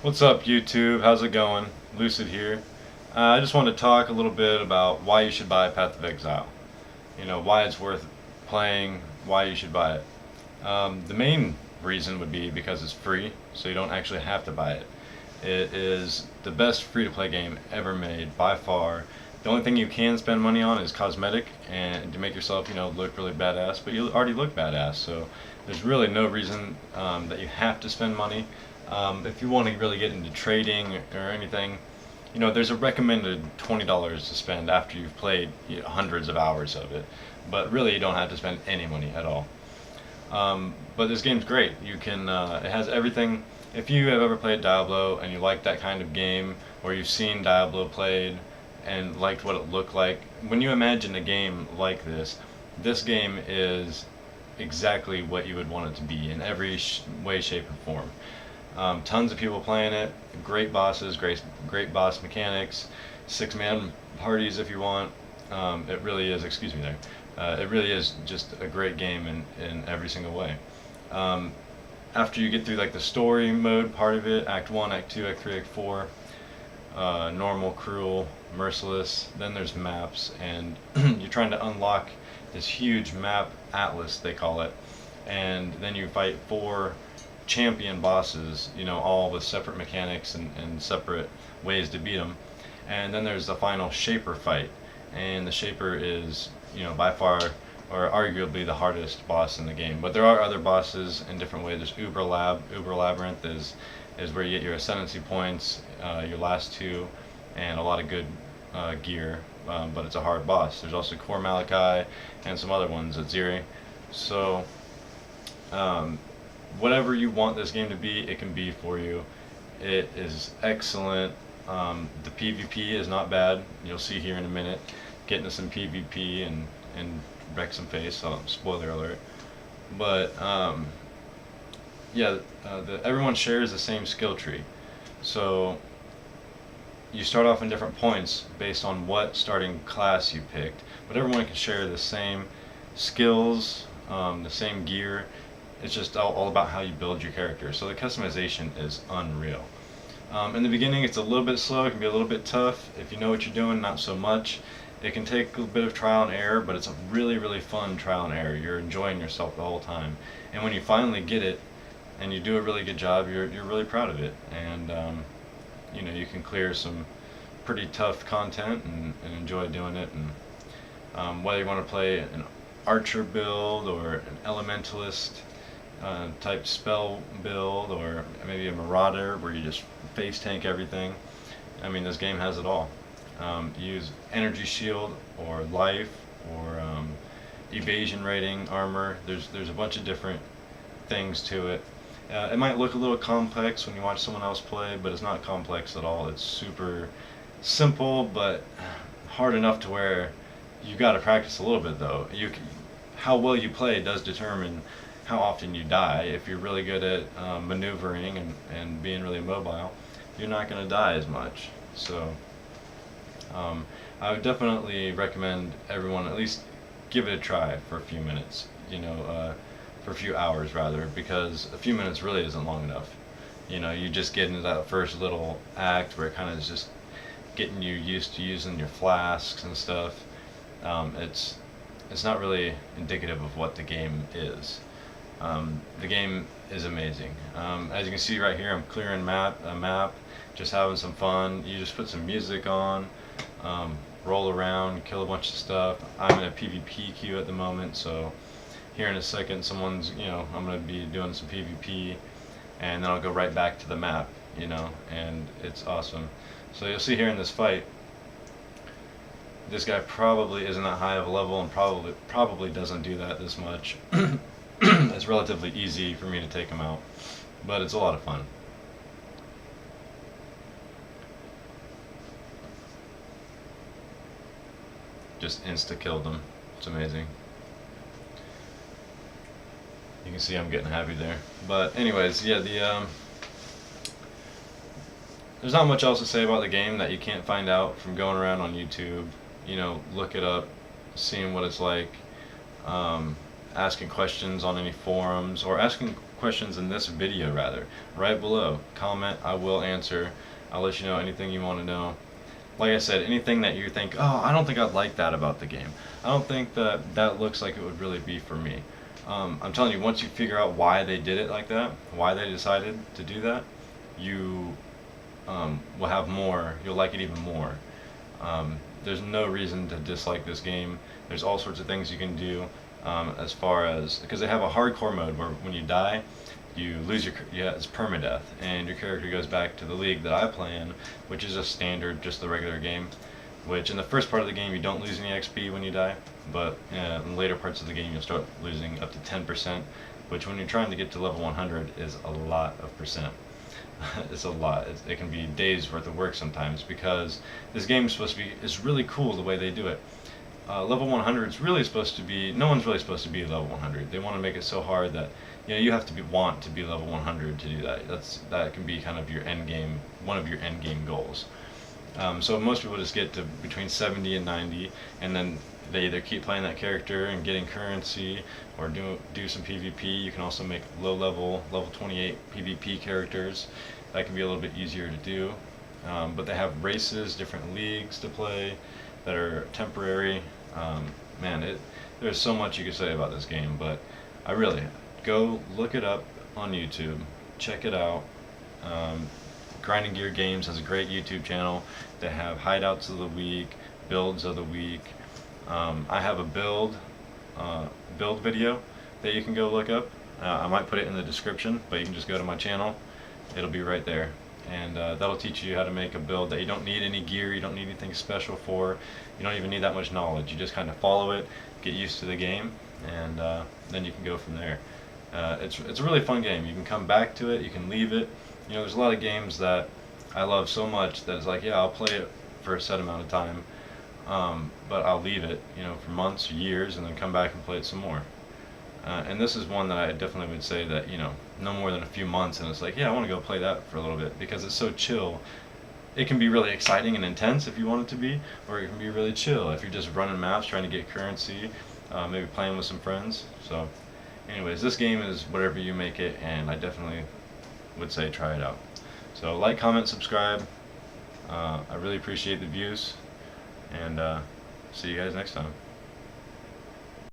What's up, YouTube? How's it going? Lucid here. I just want to talk a little bit about why you should buy Path of Exile. Why it's worth playing, why you should buy it. The main reason would be because it's free, so you don't actually have to buy it. It is the best free-to-play game ever made, by far. The only thing you can spend money on is cosmetic and to make yourself, look really badass, but you already look badass, so there's really no reason that you have to spend money. If you want to really get into trading or anything, there's a recommended $20 to spend after you've played hundreds of hours of it. But really, you don't have to spend any money at all. But this game's great. It has everything. If you have ever played Diablo and you like that kind of game, or you've seen Diablo played and liked what it looked like, when you imagine a game like this game is exactly what you would want it to be in every way, shape, and form. Tons of people playing it, great bosses, great boss mechanics, 6-man parties if you want. It really is, excuse me there, it really is just a great game in every single way. After you get through like the story mode part of it, Act 1, Act 2, Act 3, Act 4, normal, cruel, merciless, then there's maps, and you're trying to unlock this huge map atlas, they call it, and then you fight 4 champion bosses, all with separate mechanics and separate ways to beat them. And then there's the final Shaper fight, and the Shaper is, by far or arguably the hardest boss in the game. But there are other bosses in different ways. There's Uber Labyrinth is where you get your ascendancy points, your last 2, and a lot of good gear. But it's a hard boss. There's also Core Malachi and some other ones at Ziri. So whatever you want this game to be, it can be for you. It is excellent. The PvP is not bad. You'll see here in a minute. Get into some PvP and wreck some face. So spoiler alert. But yeah, everyone shares the same skill tree. So you start off in different points based on what starting class you picked. But everyone can share the same skills, the same gear. It's just all about how you build your character. So the customization is unreal. In the beginning, it's a little bit slow. It can be a little bit tough. If you know what you're doing, not so much. It can take a bit of trial and error, but it's a really, really fun trial and error. You're enjoying yourself the whole time. And when you finally get it, and you do a really good job, you're really proud of it. And you can clear some pretty tough content and enjoy doing it. And whether you want to play an archer build or an elementalist type spell build, or maybe a marauder where you just face tank everything. I mean, this game has it all. Use energy shield or life or evasion rating, armor. There's a bunch of different things to it. It might look a little complex when you watch someone else play, but it's not complex at all. It's super simple, but hard enough to where you got to practice a little bit though. How well you play does determine how often you die. If you're really good at maneuvering and being really mobile, you're not going to die as much. So I would definitely recommend everyone at least give it a try for a few minutes, for a few hours rather, because a few minutes really isn't long enough. You just get into that first little act where it kind of is just getting you used to using your flasks and stuff. It's not really indicative of what the game is. The game is amazing. As you can see right here, I'm clearing a map, just having some fun. You just put some music on, roll around, kill a bunch of stuff. I'm in a PvP queue at the moment, so here in a second I'm going to be doing some PvP, and then I'll go right back to the map, and it's awesome. So you'll see here in this fight, this guy probably isn't that high of a level and probably doesn't do that this much. It's relatively easy for me to take him out, but it's a lot of fun. Just insta-killed them. It's amazing. You can see I'm getting happy there. But anyways, yeah, there's not much else to say about the game that you can't find out from going around on YouTube. Look it up, seeing what it's like. Asking questions on any forums, or asking questions in this video rather, right below. Comment, I will answer. I'll let you know anything you want to know. Like I said, anything that you think, oh, I don't think I'd like that about the game. I don't think that that looks like it would really be for me. I'm telling you, once you figure out why they did it like that, why they decided to do that, you will have more, you'll like it even more. There's no reason to dislike this game. There's all sorts of things you can do as far as, because they have a hardcore mode where when you die, you lose your, yeah, it's permadeath, and your character goes back to the league that I play in, which is a standard, just the regular game. Which in the first part of the game you don't lose any XP when you die, but in later parts of the game you'll start losing up to 10%, which when you're trying to get to level 100 is a lot of percent. It's a lot. It can be days worth of work sometimes, because this game is supposed to be, it's really cool the way they do it. Level 100 is really supposed to be, no one's really supposed to be level 100. They want to make it so hard that, you know, you have to want to be level 100 to do that. That can be kind of your end game, one of your end game goals. So most people just get to between 70 and 90, and then they either keep playing that character and getting currency, or do some PvP. You can also make level 28 PvP characters. That can be a little bit easier to do. But they have races, different leagues to play that are temporary. Man, there's so much you could say about this game, but I really, go look it up on YouTube, check it out. Grinding Gear Games has a great YouTube channel. They have hideouts of the week, builds of the week. I have a build video that you can go look up. I might put it in the description, but you can just go to my channel. It'll be right there, and that'll teach you how to make a build that you don't need any gear, you don't need anything special for. You don't even need that much knowledge. You just kind of follow it, get used to the game, and then you can go from there. It's a really fun game. You can come back to it, you can leave it. You know, there's a lot of games that I love so much that it's like, yeah, I'll play it for a set amount of time, but I'll leave it, you know, for months or years, and then come back and play it some more. And this is one that I definitely would say that, you know, no more than a few months, and it's like, yeah, I want to go play that for a little bit, because it's so chill. It can be really exciting and intense if you want it to be, or it can be really chill if you're just running maps, trying to get currency, maybe playing with some friends. So anyways, this game is whatever you make it, and I definitely would say try it out. So like, comment, subscribe. I really appreciate the views, and see you guys next time.